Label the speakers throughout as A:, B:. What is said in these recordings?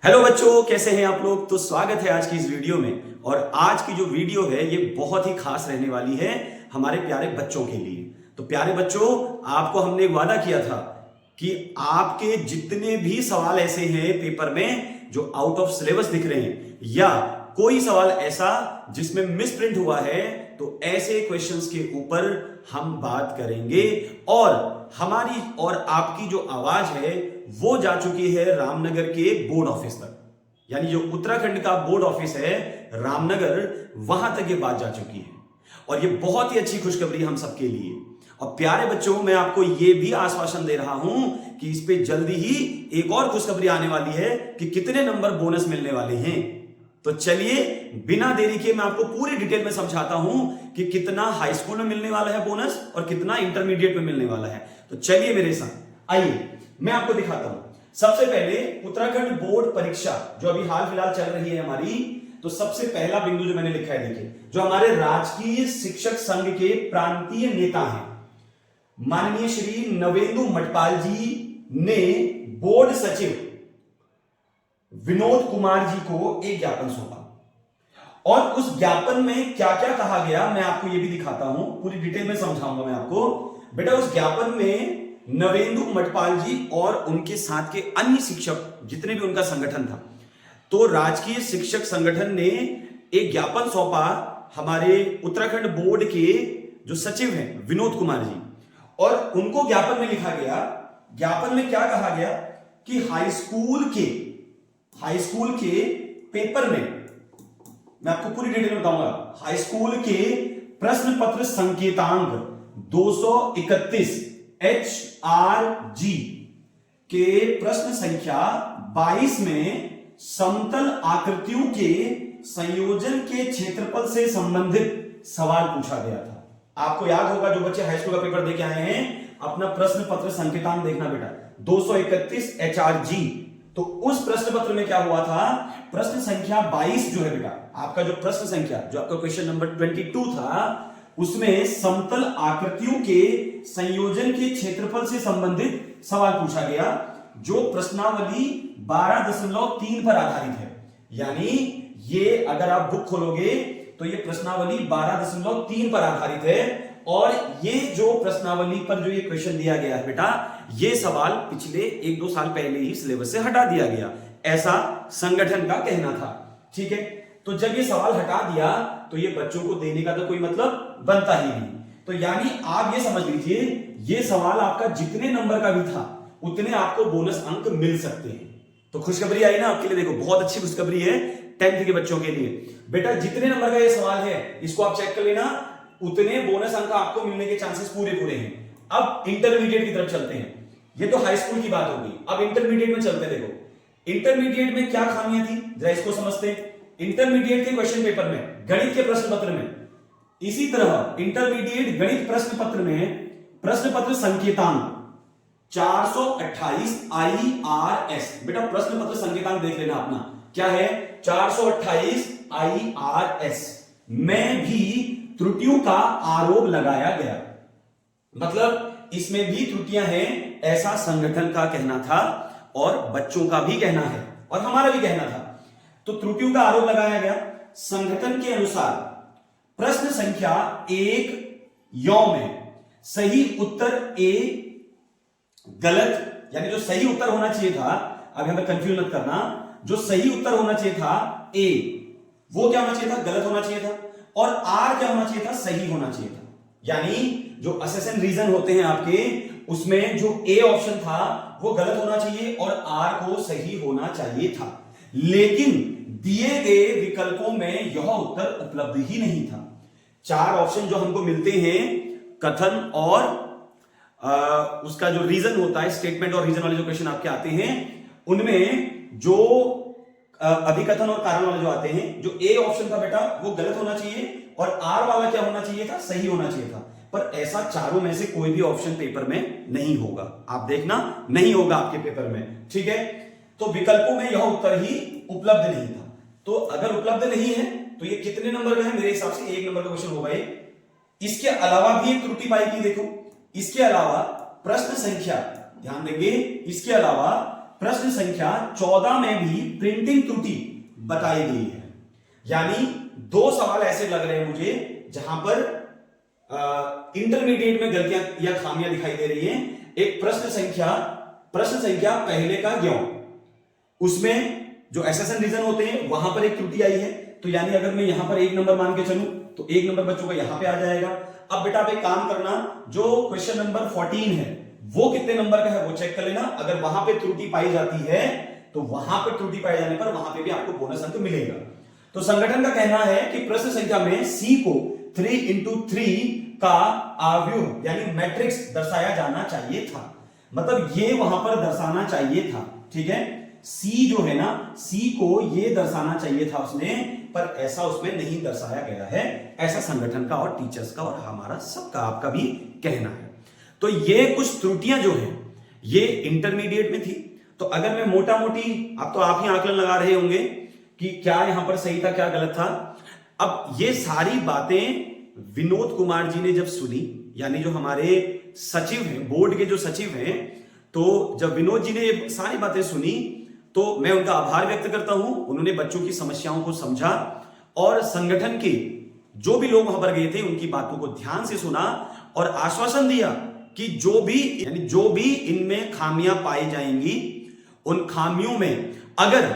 A: Hello बच्चों, कैसे हैं आप लोग। तो स्वागत है आज की इस वीडियो में। और आज की जो वीडियो है ये बहुत ही खास रहने वाली है हमारे प्यारे बच्चों के लिए। तो प्यारे बच्चों, आपको हमने एक वादा किया था कि आपके जितने भी सवाल ऐसे हैं पेपर में जो आउट ऑफ सिलेबस दिख रहे हैं या कोई सवाल ऐसा जिसमें मिस प्रिंट हुआ है, तो ऐसे क्वेश्चंस के ऊपर हम बात करेंगे। और हमारी और आपकी जो आवाज है वो जा चुकी है रामनगर के बोर्ड ऑफिस तक, यानी जो उत्तराखंड का बोर्ड ऑफिस है रामनगर, वहां तक ये बात जा चुकी है। और ये बहुत ही अच्छी खुशखबरी हम सबके लिए। और प्यारे बच्चों, मैं आपको ये भी आश्वासन दे रहा हूं कि इस पे जल्दी ही एक और खुशखबरी आने वाली है कि कितने नंबर बोनस मिलने वाले हैं। तो चलिए बिना देरी के मैं आपको पूरी डिटेल में समझाता हूं कि कितना हाई स्कूल में मिलने वाला है बोनस और कितना इंटरमीडिएट में मिलने वाला है। तो चलिए मेरे साथ, आइए मैं आपको दिखाता हूं। सबसे पहले उत्तराखंड बोर्ड परीक्षा जो अभी हाल फिलहाल चल रही है हमारी, तो सबसे पहला बिंदु जो मैंने लिखा है, देखिए, जो हमारे राजकीय शिक्षक संघ के प्रांतीय नेता हैं माननीय श्री नवेंदु मटपाल जी ने बोर्ड सचिव विनोद कुमार जी को एक ज्ञापन सौंपा। और उस ज्ञापन में क्या क्या कहा गया मैं आपको ये भी दिखाता हूं, पूरी डिटेल में समझाऊंगा मैं आपको। बेटा, उस ज्ञापन में नवेंदु मटपाल जी और उनके साथ के अन्य शिक्षक जितने भी उनका संगठन था, तो राजकीय शिक्षक संगठन ने एक ज्ञापन सौंपा हमारे उत्तराखंड बोर्ड के जो सचिव हैं विनोद कुमार जी। और उनको ज्ञापन में लिखा गया, ज्ञापन में क्या कहा गया कि हाई स्कूल के पेपर में, मैं आपको पूरी डिटेल में बताऊंगा, हाई स्कूल के प्रश्न पत्र संकेतांक 231 HRG के प्रश्न संख्या 22 में समतल आकृतियों के संयोजन के क्षेत्रफल से संबंधित सवाल पूछा गया था। आपको याद होगा, जो बच्चे हाई स्कूल का पेपर देके आए हैं, अपना प्रश्न पत्र संकेतांक देखना बेटा, 231 HRG। तो उस प्रश्न पत्र में क्या हुआ था, प्रश्न संख्या 22 जो है बेटा, आपका जो प्रश्न संख्या, जो आपका क्वेश्चन नंबर 22 था, उसमें समतल आकृतियों के संयोजन के क्षेत्रफल से संबंधित सवाल पूछा गया, जो प्रश्नावली 12.3 पर आधारित है। यानी ये अगर आप बुक खोलोगे तो ये प्रश्नावली 12.3 पर आधारित है। और ये जो प्रश्नावली पर जो ये क्वेश्चन दिया गया है बेटा, ये सवाल पिछले 1-2 साल पहले ही सिलेबस से हटा दिया गया, ऐसा संगठन का कहना था। ठीक है, तो जब ये सवाल हटा दिया तो ये बच्चों को देने का तो कोई मतलब बनता ही नहीं। तो यानी आप ये समझ लीजिए, ये सवाल आपका जितने नंबर का भी था उतने आपको बोनस अंक मिल सकते हैं। तो खुशखबरी आई ना आपके लिए, देखो बहुत अच्छी खुशखबरी है 10th के बच्चों के लिए। बेटा, जितने नंबर का ये सवाल है इसको आप चेक कर लेना, उतने बोनस अंक आपको मिलने के चांसेस पूरे हैं। अब इंटरमीडिएट की तरफ चलते हैं। ये तो हाई स्कूल की बात होगी, अब इंटरमीडिएट में चलते हैं। देखो इंटरमीडिएट में क्या खामियां थी, जरा इसको समझते हैं। इंटरमीडिएट के क्वेश्चन पेपर में, गणित के प्रश्न पत्र में, इसी तरह इंटरमीडिएट गणित प्रश्न पत्र में प्रश्न पत्र संकेतांक 428 IRS, बेटा प्रश्न पत्र संकेतांक देख लेना अपना, क्या है 428 IRS में भी त्रुटियों का आरोप लगाया गया। मतलब इसमें भी त्रुटियां हैं, ऐसा संगठन का कहना था और बच्चों का भी कहना है और हमारा भी कहना था। तो त्रुटियों का आरोप लगाया गया। संगठन के अनुसार प्रश्न संख्या 1 में सही उत्तर A गलत, यानी जो सही उत्तर होना चाहिए था, अब हमें कंफ्यूज मत करना, जो सही उत्तर होना चाहिए था A, वो क्या होना चाहिए था, गलत होना चाहिए था। और R क्या होना चाहिए था, सही होना चाहिए था। यानी जो असेसन रीजन होते हैं आपके, उसमें जो A ऑप्शन था वो गलत होना चाहिए और R को सही होना चाहिए था। लेकिन दिए गए विकल्पों में यह उत्तर उपलब्ध ही नहीं था। 4 ऑप्शन जो हमको मिलते हैं, कथन और उसका जो रीजन होता है, स्टेटमेंट और रीजन वाले जो क्वेश्चन आपके आते हैं, उनमें जो अभिकथन और कारण वाले जो आते हैं, जो ए ऑप्शन था बेटा वो गलत होना चाहिए और आर वाला क्या होना चाहिए था, सही होना चाहिए था। पर ऐसा चारों में से कोई भी ऑप्शन पेपर में नहीं होगा, आप देखना नहीं होगा आपके पेपर में। ठीक है, तो विकल्पों में यह उत्तर ही उपलब्ध नहीं था। तो अगर उपलब्ध नहीं है तो ये कितने नंबर का है, मेरे हिसाब से 1 नंबर का क्वेश्चन होगा ये। इसके अलावा भी एक त्रुटि पाई थी, देखो इसके अलावा प्रश्न संख्या, ध्यान देंगे, इसके अलावा प्रश्न संख्या 14 में भी प्रिंटिंग त्रुटि बताई गई है। यानी दो सवाल ऐसे लग रहे हैं मुझे जहां पर इंटरमीडिएट में गलतियां या खामियां दिखाई दे रही हैं। एक प्रश्न संख्या पहले का ज्ञान, उसमें जो एसेशन रीजन होते हैं वहां पर एक त्रुटि आई है। तो यानी अगर मैं यहां पर 1 नंबर मान के चलूं तो 1 नंबर बच्चों का यहां पे आ जाएगा। अब बेटा आप एक काम करना, जो क्वेश्चन नंबर 14 है वो कितने नंबर का है वो चेक कर लेना। अगर वहां पे त्रुटि पाई जाती है तो वहां पर त्रुटि पाए जाने पर वहां पे भी आपको बोनस अंक मिलेगा। तो संगठन का कहना है कि प्रश्न संख्या में सी को 3 into 3 का आव्यूह यानी मैट्रिक्स दर्शाया जाना चाहिए था। मतलब ये वहां पर दर्शाना चाहिए था, ठीक है। सी जो है ना, सी को ये दर्शाना चाहिए था उसने, पर ऐसा उसमें नहीं दर्शाया गया है। ऐसा संगठन का और टीचर्स का और हमारा सबका आपका भी कहना है। तो ये कुछ त्रुटियां जो हैं ये इंटरमीडिएट में थी। तो अगर मैं मोटा मोटी, अब तो आप ही आकलन लगा रहे होंगे कि क्या यहां पर सही था क्या गलत था। अब ये सारी बातें विनोद कुमार जी ने जब सुनी, यानी जो हमारे सचिव हैं, बोर्ड के जो सचिव हैं, तो जब विनोद जी ने ये सारी बातें सुनी तो मैं उनका आभार व्यक्त करता हूं। उन्होंने बच्चों की समस्याओं को समझा और संगठन के जो भी लोग वहां पर गए थे उनकी बातों को ध्यान से सुना और आश्वासन दिया कि जो भी इनमें खामियां पाई जाएंगी, उन खामियों में अगर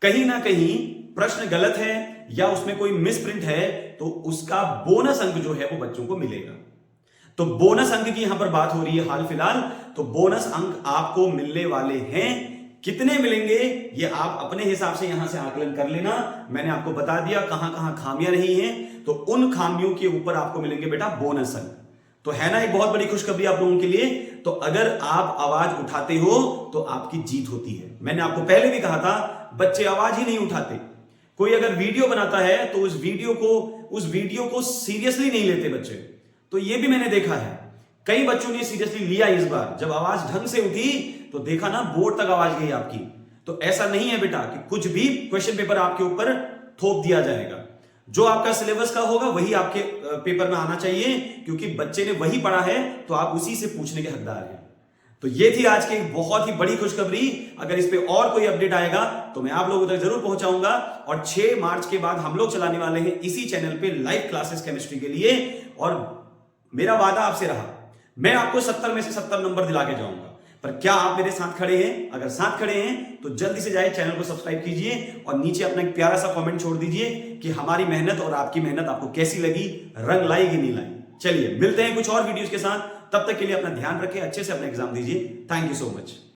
A: कहीं ना कहीं प्रश्न गलत है या उसमें कोई मिसप्रिंट है तो उसका बोनस अंक जो है वो बच्चों को मिलेगा। तो बोनस अंक की यहां पर बात हो रही है हाल फिलहाल। तो बोनस अंक आपको मिलने वाले हैं। कितने मिलेंगे ये आप अपने हिसाब से यहां से आकलन कर लेना। मैंने आपको बता दिया कहां कहां खामियां रही हैं, तो उन खामियों के ऊपर आपको मिलेंगे बेटा बोनस अंक। तो है ना एक बहुत बड़ी खुशखबरी आप लोगों के लिए। तो अगर आप आवाज उठाते हो तो आपकी जीत होती है। मैंने आपको पहले भी कहा था बच्चे आवाज ही नहीं उठाते। कोई अगर वीडियो बनाता है तो उस वीडियो को सीरियसली नहीं लेते बच्चे। तो ये भी मैंने देखा है, कई बच्चों ने सीरियसली लिया इस बार। जब आवाज ढंग से उठी तो देखा ना बोर्ड तक आवाज गई आपकी। तो ऐसा नहीं है बेटा कि कुछ भी क्वेश्चन पेपर आपके ऊपर थोप दिया जाएगा। जो आपका सिलेबस का होगा वही आपके पेपर में आना चाहिए, क्योंकि बच्चे ने वही पढ़ा है तो आप उसी से पूछने के हकदार हैं। तो ये थी आज की बहुत ही बड़ी खुशखबरी। अगर इस पे और कोई अपडेट आएगा तो मैं आप लोगों तक जरूर पहुंचाऊंगा। और 6 मार्च के बाद हम लोग चलाने वाले हैं इसी चैनल पे लाइव क्लासेस केमिस्ट्री के लिए। और मेरा वादा आपसे रहा, मैं आपको 70 में से 70 नंबर दिला के जाऊंगा। पर क्या आप मेरे साथ खड़े हैं? अगर साथ खड़े हैं तो जल्दी से जाए चैनल को सब्सक्राइब कीजिए और नीचे अपना एक प्यारा सा कमेंट छोड़ दीजिए कि हमारी मेहनत और आपकी मेहनत आपको कैसी लगी, रंग लाई कि नहीं लाई। चलिए मिलते हैं कुछ और वीडियोस के साथ। तब तक के लिए अपना ध्यान रखें, अच्छे से अपना एग्जाम दीजिए। Thank you so much.